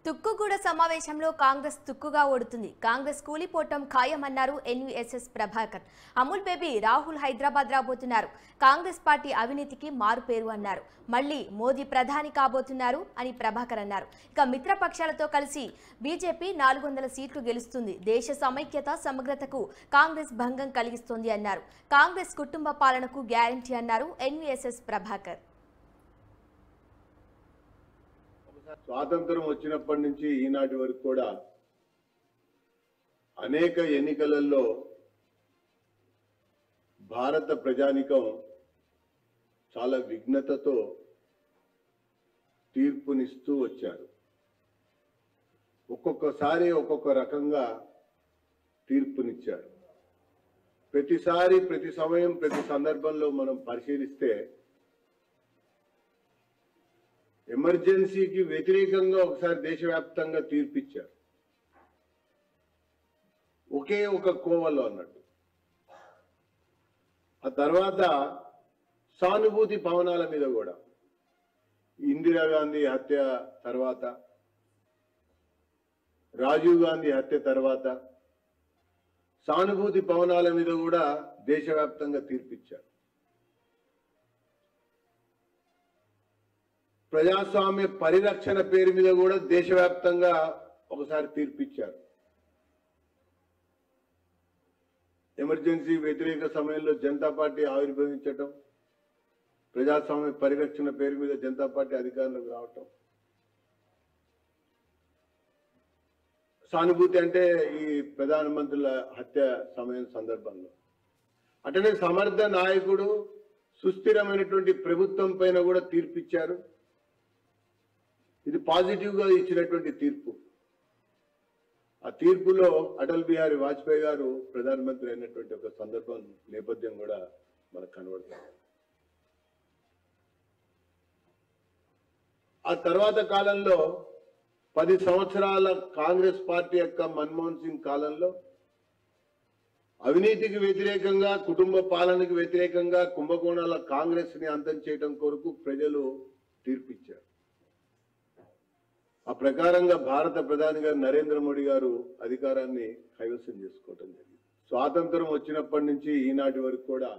తుక్కుగూడ సమావేశంలో Congress తుక్కుగా ఓడుతుంది. Congress కూలిపోవటం ఖాయమన్నారు NVSS Prabhakar. Amul baby Rahul Hyderabad రాబోతున్నారు. Congress party అవినీతికి మారుపేరు అన్నారు. మళ్లీ మోదీ ప్రధాని కాబోతున్నారు అని ప్రభాకర్ అన్నారు. ఇక మిత్రపక్షాలతో కలిసి బీజేపీ 400 సీట్లు గెలుస్తుంది. దేశ సమైక్యత సమగ్రతకు కాంగ్రెస్ భంగం కలిగిస్తోంది అన్నారు. కాంగ్రెస్ కుటుంబ పాలనకు గ్యారంటీ అన్నారు ఎన్వీఎస్ఎస్ ప్రభాకర్. స్వాతంత్రం వచ్చినప్పటి నుంచి ఈనాటి వరకు కూడా అనేక ఎన్నికలలో భారత ప్రజానికం చాలా విఘ్నతతో తీర్పునిస్తూ వచ్చారు. ఒక్కొక్కసారి ఒక్కొక్క రకంగా తీర్పునిచ్చారు. ప్రతిసారి ప్రతి సమయం ప్రతి సందర్భంలో మనం పరిశీలిస్తే ఎమర్జెన్సీకి వ్యతిరేకంగా ఒకసారి దేశవ్యాప్తంగా తీర్పిచ్చారు, ఒకే ఒక కోవలో అన్నట్టు. ఆ తర్వాత సానుభూతి పవనాల మీద కూడా ఇందిరాగాంధీ హత్య తర్వాత, రాజీవ్ గాంధీ హత్య తర్వాత సానుభూతి పవనాల మీద కూడా దేశవ్యాప్తంగా తీర్పిచ్చారు. ప్రజాస్వామ్య పరిరక్షణ పేరు మీద కూడా దేశవ్యాప్తంగా ఒకసారి తీర్పిచ్చారు. ఎమర్జెన్సీ వ్యతిరేక సమయంలో జనతా పార్టీ ఆవిర్భవించటం, ప్రజాస్వామ్య పరిరక్షణ పేరు మీద జనతా పార్టీ అధికారంలోకి రావటం. సానుభూతి అంటే ఈ ప్రధానమంత్రుల హత్య సమయం సందర్భంలో. అటనే సమర్థ నాయకుడు, సుస్థిరమైనటువంటి ప్రభుత్వం పైన కూడా తీర్పిచ్చారు. ఇది పాజిటివ్ గా ఇచ్చినటువంటి తీర్పు. ఆ తీర్పులో అటల్ బిహారీ వాజ్పేయి గారు ప్రధానమంత్రి అయినటువంటి ఒక సందర్భం నేపథ్యం కూడా మనకు కనబడుతుంది. ఆ తర్వాత కాలంలో 10 సంవత్సరాల కాంగ్రెస్ పార్టీ యొక్క మన్మోహన్ సింగ్ కాలంలో అవినీతికి వ్యతిరేకంగా, కుటుంబ పాలనకు వ్యతిరేకంగా కుంభకోణాల కాంగ్రెస్ ని అంతం చేయడం కొరకు ప్రజలు తీర్పిచ్చారు. ఆ ప్రకారంగా భారత ప్రధాని గారు నరేంద్ర మోడీ గారు అధికారాన్ని కైవసం చేసుకోవటం జరిగింది. స్వాతంత్రం వచ్చినప్పటి నుంచి ఈనాటి వరకు కూడా